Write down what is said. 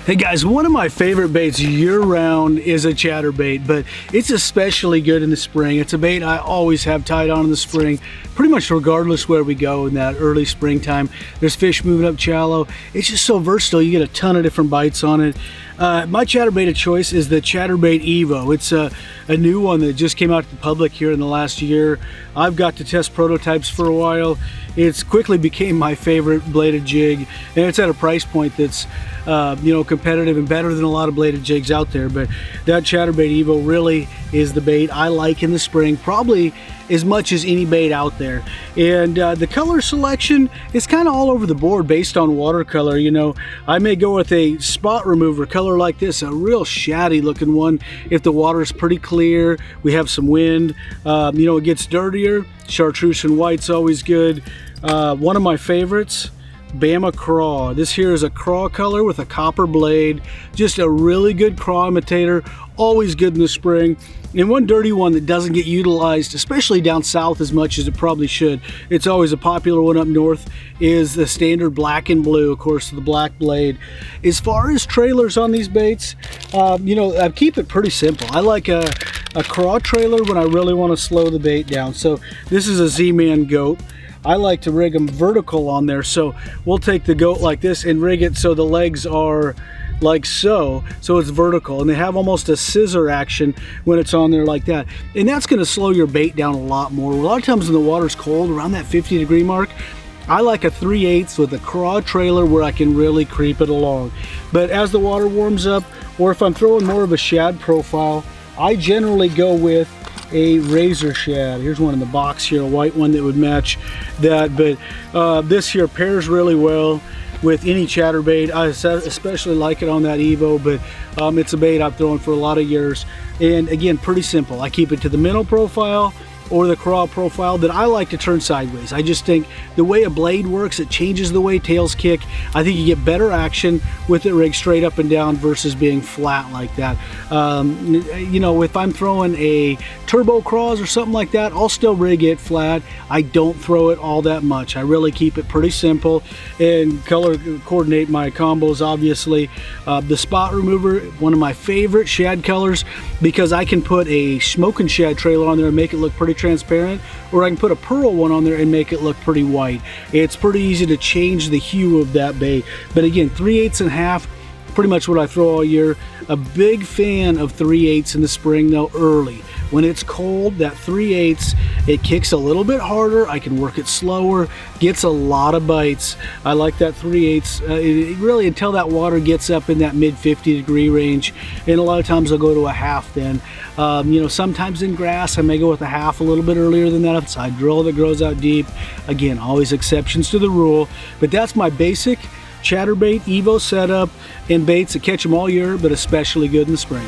Hey guys, one of my favorite baits year-round is a chatterbait, but it's especially good in the spring. It's a bait I always have tied on in the spring, pretty much regardless where we go in that early springtime. There's fish moving up shallow. It's just so versatile. You get a ton of different bites on it. My chatterbait of choice is the Chatterbait Evo. It's a new one that just came out to the public here in the last year. I've got to test prototypes for a while. It's quickly became my favorite bladed jig, and it's at a price point that's competitive and better than a lot of bladed jigs out there. But that Chatterbait Evo really is the bait I like in the spring, probably as much as any bait out there. And the color selection is kind of all over the board based on watercolor. You know, I may go with a spot remover color like this, a real shaddy looking one if the water is pretty clear, we have some wind, it gets dirtier. Chartreuse and white's always good. One of my favorites, Bama Craw. This here is a craw color with a copper blade. Just a really good craw imitator, always good in the spring. And one dirty one that doesn't get utilized, especially down south as much as it probably should, it's always a popular one up north, is the standard black and blue, of course, the black blade. As far as trailers on these baits, I keep it pretty simple. I like a craw trailer when I really want to slow the bait down. So this is a Z-Man goat. I like to rig them vertical on there, so we'll take the goat like this and rig it so the legs are like so it's vertical, and they have almost a scissor action when it's on there like that, and that's going to slow your bait down a lot more. A lot of times when the water's cold around that 50-degree mark, I like a 3/8 with a craw trailer where I can really creep it along. But as the water warms up, or if I'm throwing more of a shad profile, I generally go with a razor shad. Here's one in the box here, a white one that would match that. But this here pairs really well with any chatterbait. I especially like it on that Evo, but it's a bait I've thrown for a lot of years. And again, pretty simple. I keep it to the minnow profile or the craw profile that I like to turn sideways. I just think the way a blade works, it changes the way tails kick. I think you get better action with it rigged straight up and down versus being flat like that. If I'm throwing a turbo craws or something like that, I'll still rig it flat. I don't throw it all that much. I really keep it pretty simple and color coordinate my combos, obviously. The spot remover, one of my favorite shad colors, because I can put a smoking shad trailer on there and make it look pretty transparent, or I can put a pearl one on there and make it look pretty white. It's pretty easy to change the hue of that bait. But again, 3/8 and a half, pretty much what I throw all year. A big fan of 3/8 in the spring though, early. When it's cold, that 3/8, it kicks a little bit harder. I can work it slower, gets a lot of bites. I like that 3/8 really until that water gets up in that mid 50-degree range. And a lot of times I'll go to a half then. Sometimes in grass, I may go with a half a little bit earlier than that. If it's a drill that grows out deep, again, always exceptions to the rule. But that's my basic Chatterbait Evo setup and baits that catch them all year, but especially good in the spring.